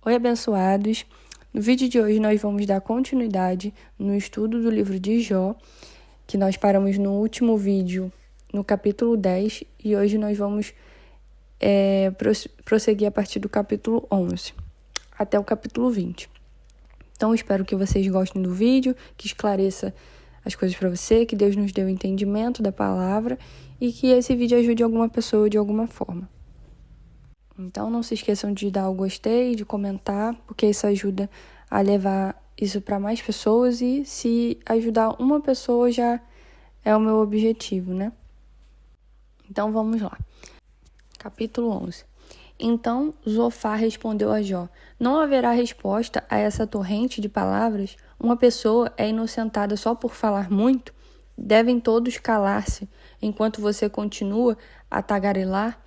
Oi, abençoados! No vídeo de hoje nós vamos dar continuidade no estudo do livro de Jó, que nós paramos no último vídeo, no capítulo 10, e hoje nós vamos prosseguir a partir do capítulo 11 até o capítulo 20. Então, espero que vocês gostem do vídeo, que esclareça as coisas para você, que Deus nos dê o entendimento da palavra e que esse vídeo ajude alguma pessoa de alguma forma. Então, não se esqueçam de dar o gostei, de comentar, porque isso ajuda a levar isso para mais pessoas e se ajudar uma pessoa já é o meu objetivo, né? Então, vamos lá. Capítulo 11. Então, Zofar respondeu a Jó: não haverá resposta a essa torrente de palavras? Uma pessoa é inocentada só por falar muito? Devem todos calar-se enquanto você continua a tagarelar?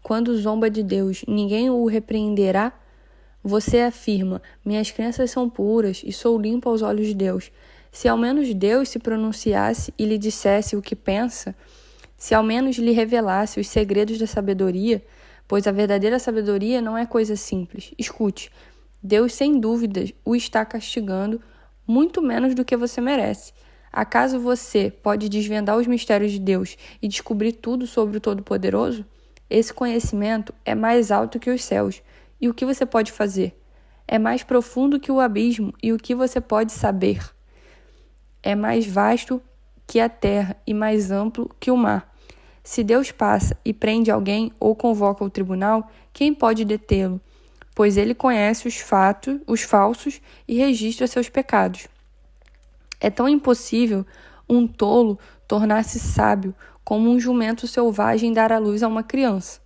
Quando zomba de Deus, ninguém o repreenderá? Você afirma: minhas crenças são puras e sou limpo aos olhos de Deus. Se ao menos Deus se pronunciasse e lhe dissesse o que pensa, se ao menos lhe revelasse os segredos da sabedoria, pois a verdadeira sabedoria não é coisa simples. Escute, Deus sem dúvidas o está castigando muito menos do que você merece. Acaso você pode desvendar os mistérios de Deus e descobrir tudo sobre o Todo-Poderoso? Esse conhecimento é mais alto que os céus. E o que você pode fazer? É mais profundo que o abismo. E o que você pode saber? É mais vasto que a terra e mais amplo que o mar. Se Deus passa e prende alguém ou convoca o tribunal, quem pode detê-lo? Pois ele conhece os falsos e registra seus pecados. É tão impossível um tolo tornar-se sábio como um jumento selvagem dar à luz a uma criança.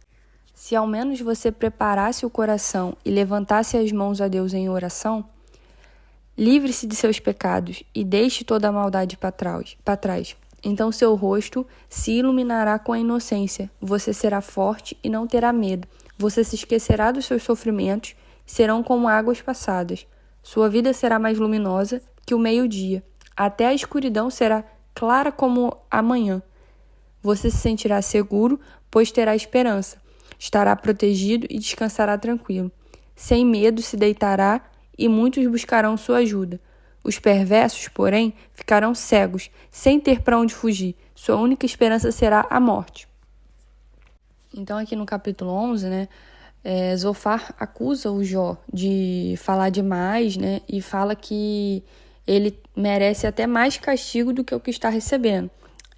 Se ao menos você preparasse o coração e levantasse as mãos a Deus em oração, livre-se de seus pecados e deixe toda a maldade para trás. Então seu rosto se iluminará com a inocência, você será forte e não terá medo. Você se esquecerá dos seus sofrimentos, serão como águas passadas. Sua vida será mais luminosa que o meio-dia. Até a escuridão será clara como a manhã. Você se sentirá seguro, pois terá esperança. Estará protegido e descansará tranquilo. Sem medo se deitará e muitos buscarão sua ajuda. Os perversos, porém, ficarão cegos, sem ter para onde fugir. Sua única esperança será a morte. Então, aqui no capítulo 11, Zofar acusa o Jó de falar demais, e fala que ele merece até mais castigo do que o que está recebendo.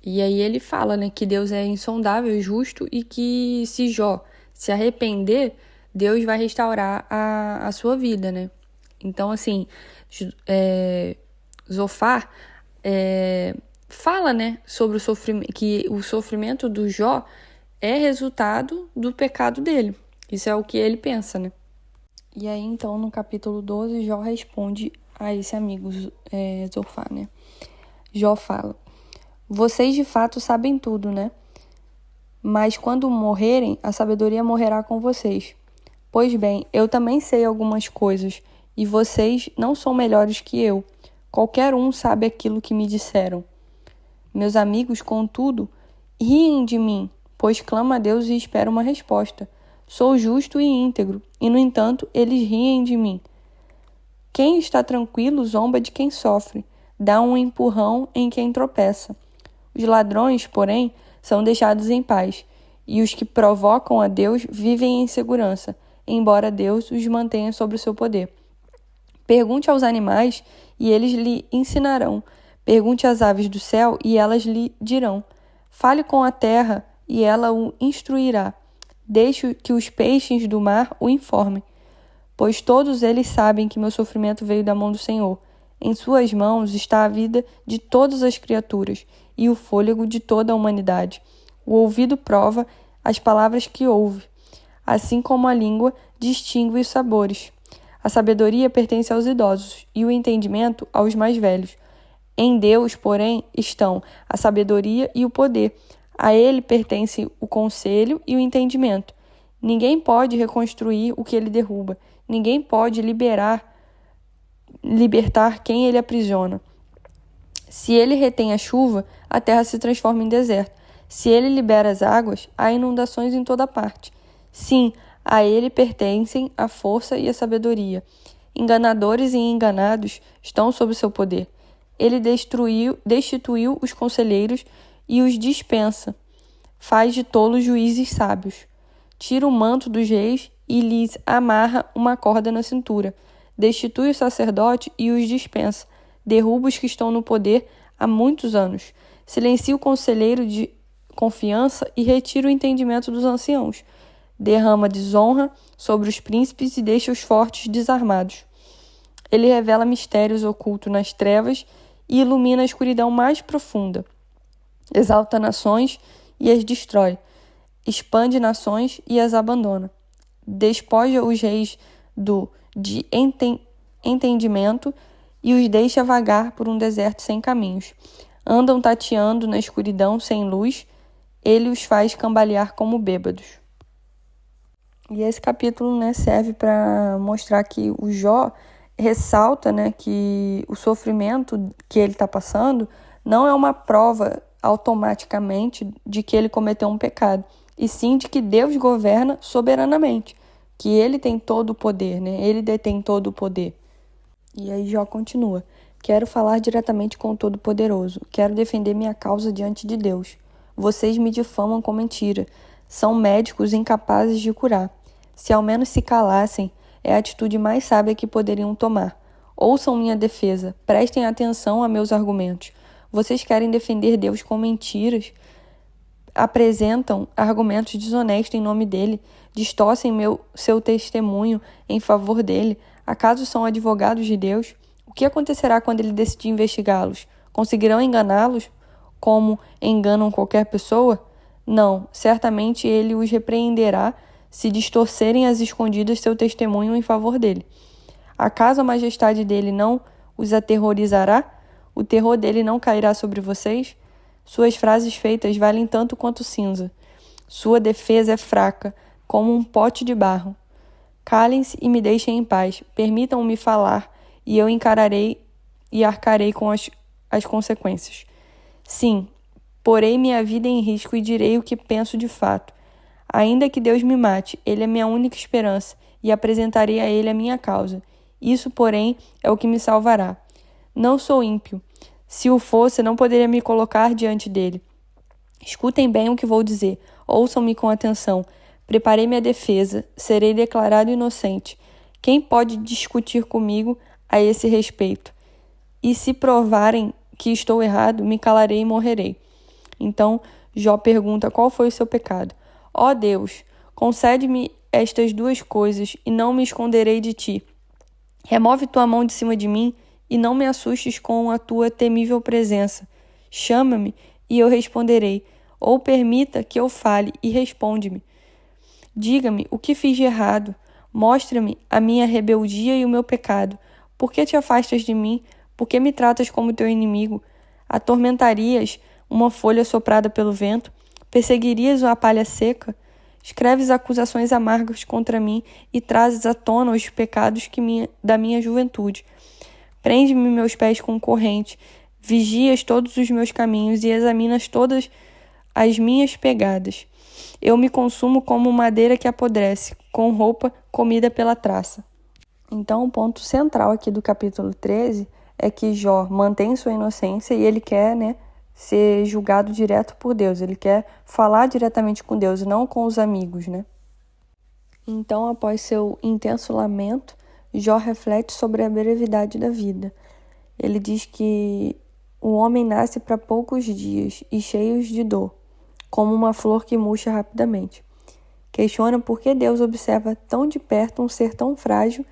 E aí ele fala, que Deus é insondável, justo e que se Jó se arrepender, Deus vai restaurar a sua vida, Então, assim, Zofar fala, sobre o sofrimento, que o sofrimento do Jó é resultado do pecado dele. Isso é o que ele pensa, E aí, então, no capítulo 12, Jó responde a esse amigo Zofar, Jó fala: vocês de fato sabem tudo, Mas quando morrerem, a sabedoria morrerá com vocês. Pois bem, eu também sei algumas coisas, e vocês não são melhores que eu. Qualquer um sabe aquilo que me disseram. Meus amigos, contudo, riem de mim, pois clamo a Deus e espero uma resposta. Sou justo e íntegro, e no entanto, eles riem de mim. Quem está tranquilo zomba de quem sofre, dá um empurrão em quem tropeça. Os ladrões, porém, são deixados em paz, e os que provocam a Deus vivem em segurança, embora Deus os mantenha sob o seu poder. Pergunte aos animais, e eles lhe ensinarão. Pergunte às aves do céu, e elas lhe dirão. Fale com a terra, e ela o instruirá. Deixe que os peixes do mar o informem, pois todos eles sabem que meu sofrimento veio da mão do Senhor. Em suas mãos está a vida de todas as criaturas e o fôlego de toda a humanidade. O ouvido prova as palavras que ouve, assim como a língua distingue os sabores. A sabedoria pertence aos idosos e o entendimento aos mais velhos. Em Deus, porém, estão a sabedoria e o poder. A ele pertence o conselho e o entendimento. Ninguém pode reconstruir o que ele derruba. Ninguém pode libertar quem ele aprisiona. Se ele retém a chuva, a terra se transforma em deserto. Se ele libera as águas, há inundações em toda parte. Sim, A ele pertencem a força e a sabedoria. Enganadores e enganados estão sob seu poder. Ele destituiu os conselheiros e os dispensa. Faz de tolos juízes sábios. Tira o manto dos reis e lhes amarra uma corda na cintura. Destitui o sacerdote e os dispensa. Derruba os que estão no poder há muitos anos. Silencia o conselheiro de confiança e retira o entendimento dos anciãos. Derrama desonra sobre os príncipes e deixa os fortes desarmados. Ele revela mistérios ocultos nas trevas e ilumina a escuridão mais profunda. Exalta nações e as destrói. Expande nações e as abandona. Despoja os reis de entendimento e os deixa vagar por um deserto sem caminhos. Andam tateando na escuridão sem luz, ele os faz cambalear como bêbados. E esse capítulo, serve para mostrar que o Jó ressalta, que o sofrimento que ele está passando não é uma prova automaticamente de que ele cometeu um pecado, e sim de que Deus governa soberanamente, que ele tem todo o poder, ele detém todo o poder. E aí Jó continua: quero falar diretamente com o Todo-Poderoso, quero defender minha causa diante de Deus. Vocês me difamam com mentira, são médicos incapazes de curar. Se ao menos se calassem, é a atitude mais sábia que poderiam tomar. Ouçam minha defesa, prestem atenção a meus argumentos. Vocês querem defender Deus com mentiras? Apresentam argumentos desonestos em nome dele, distorcem seu testemunho em favor dele. Acaso são advogados de Deus? O que acontecerá quando ele decidir investigá-los? Conseguirão enganá-los como enganam qualquer pessoa? Não, certamente ele os repreenderá se distorcerem às escondidas seu testemunho em favor dele. Acaso a majestade dele não os aterrorizará? O terror dele não cairá sobre vocês? Suas frases feitas valem tanto quanto cinza. Sua defesa é fraca, como um pote de barro. Calem-se e me deixem em paz. Permitam-me falar, e eu encararei e arcarei com as consequências. Sim, porei minha vida em risco e direi o que penso de fato. Ainda que Deus me mate, ele é minha única esperança, e apresentarei a ele a minha causa. Isso, porém, é o que me salvará. Não sou ímpio. Se o fosse, não poderia me colocar diante dele. Escutem bem o que vou dizer. Ouçam-me com atenção. Preparei minha defesa. Serei declarado inocente. Quem pode discutir comigo a esse respeito? E se provarem que estou errado, me calarei e morrerei. Então, Jó pergunta qual foi o seu pecado. Ó Deus, concede-me estas duas coisas e não me esconderei de ti. Remove tua mão de cima de mim e não me assustes com a tua temível presença. Chama-me e eu responderei, ou permita que eu fale e responde-me. Diga-me o que fiz de errado. Mostra-me a minha rebeldia e o meu pecado. Por que te afastas de mim? Por que me tratas como teu inimigo? Atormentarias uma folha soprada pelo vento? Perseguirias uma palha seca? Escreves acusações amargas contra mim e trazes à tona os pecados da minha juventude. Prende-me meus pés com corrente, vigias todos os meus caminhos e examinas todas as minhas pegadas. Eu me consumo como madeira que apodrece, com roupa comida pela traça. Então, o ponto central aqui do capítulo 13 é que Jó mantém sua inocência e ele quer, ser julgado direto por Deus. Ele quer falar diretamente com Deus, não com os amigos, Então, após seu intenso lamento, Jó reflete sobre a brevidade da vida. Ele diz que o homem nasce para poucos dias e cheios de dor, como uma flor que murcha rapidamente. Questiona por que Deus observa tão de perto um ser tão frágil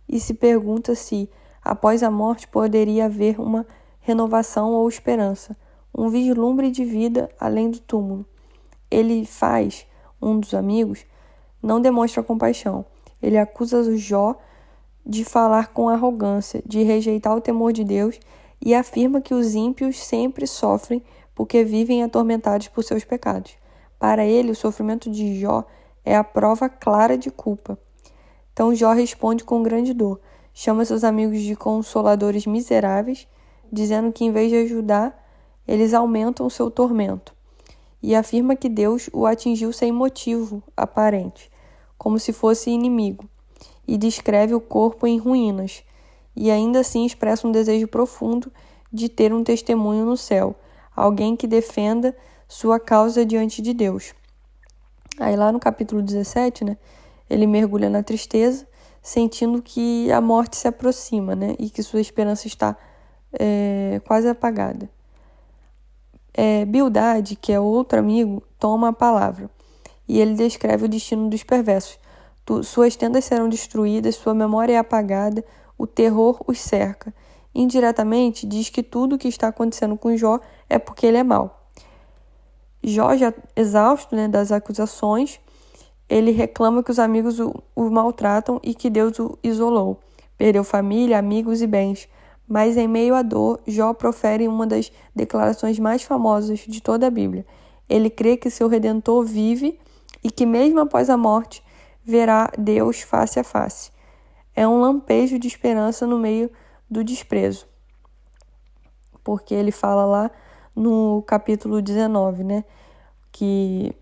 e se pergunta se, após a morte, poderia haver uma renovação ou esperança, um vislumbre de vida além do túmulo. Ele faz, um dos amigos, não demonstra compaixão. Ele acusa o Jó de falar com arrogância, de rejeitar o temor de Deus e afirma que os ímpios sempre sofrem porque vivem atormentados por seus pecados. Para ele, o sofrimento de Jó é a prova clara de culpa. Então Jó responde com grande dor, chama seus amigos de consoladores miseráveis, dizendo que em vez de ajudar, eles aumentam o seu tormento, e afirma que Deus o atingiu sem motivo aparente, como se fosse inimigo, e descreve o corpo em ruínas, e ainda assim expressa um desejo profundo de ter um testemunho no céu, alguém que defenda sua causa diante de Deus. Aí lá no capítulo 17, né, ele mergulha na tristeza, sentindo que a morte se aproxima, né, e que sua esperança está quase apagada. Bildade, que é outro amigo, toma a palavra, e ele descreve o destino dos perversos. Suas tendas serão destruídas, sua memória é apagada, o terror os cerca. Indiretamente, diz que tudo o que está acontecendo com Jó é porque ele é mau. Jó, já exausto, né, das acusações, ele reclama que os amigos o maltratam e que Deus o isolou. Perdeu família, amigos e bens. Mas em meio à dor, Jó profere uma das declarações mais famosas de toda a Bíblia. Ele crê que seu Redentor vive e que mesmo após a morte verá Deus face a face. É um lampejo de esperança no meio do desprezo. Porque ele fala lá no capítulo 19, né? Que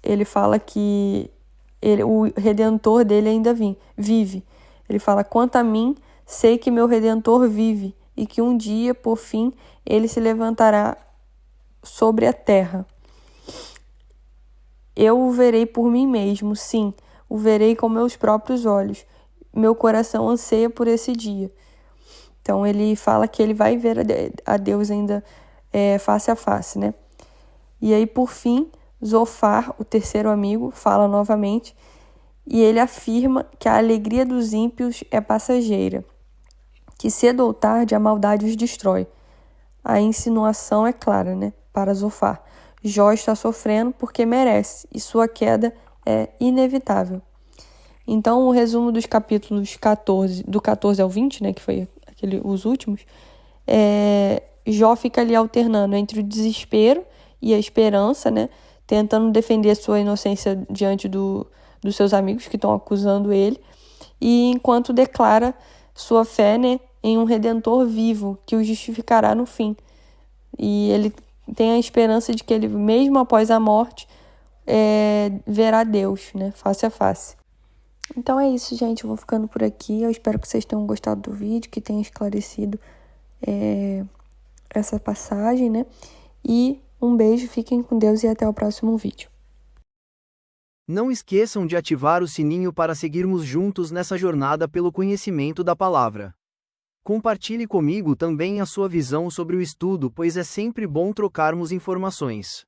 ele fala que o Redentor dele ainda vive. Ele fala, quanto a mim, sei que meu Redentor vive e que um dia, por fim, ele se levantará sobre a terra. Eu o verei por mim mesmo, sim, o verei com meus próprios olhos. Meu coração anseia por esse dia. Então ele fala que ele vai ver a Deus ainda face a face, né? E aí, por fim, Zofar, o terceiro amigo, fala novamente e ele afirma que a alegria dos ímpios é passageira, que cedo ou tarde a maldade os destrói. A insinuação é clara, né, para Zofar. Jó está sofrendo porque merece e sua queda é inevitável. Então, o resumo dos capítulos 14, do 14 ao 20, né, que foi os últimos, Jó fica ali alternando entre o desespero e a esperança, né, tentando defender sua inocência diante dos seus amigos que estão acusando ele, e enquanto declara sua fé, né, em um Redentor vivo que o justificará no fim. E ele tem a esperança de que ele, mesmo após a morte, verá Deus, né, face a face. Então é isso, gente. Eu vou ficando por aqui. Eu espero que vocês tenham gostado do vídeo, que tenha esclarecido essa passagem, né? E um beijo, fiquem com Deus e até o próximo vídeo. Não esqueçam de ativar o sininho para seguirmos juntos nessa jornada pelo conhecimento da palavra. Compartilhe comigo também a sua visão sobre o estudo, pois é sempre bom trocarmos informações.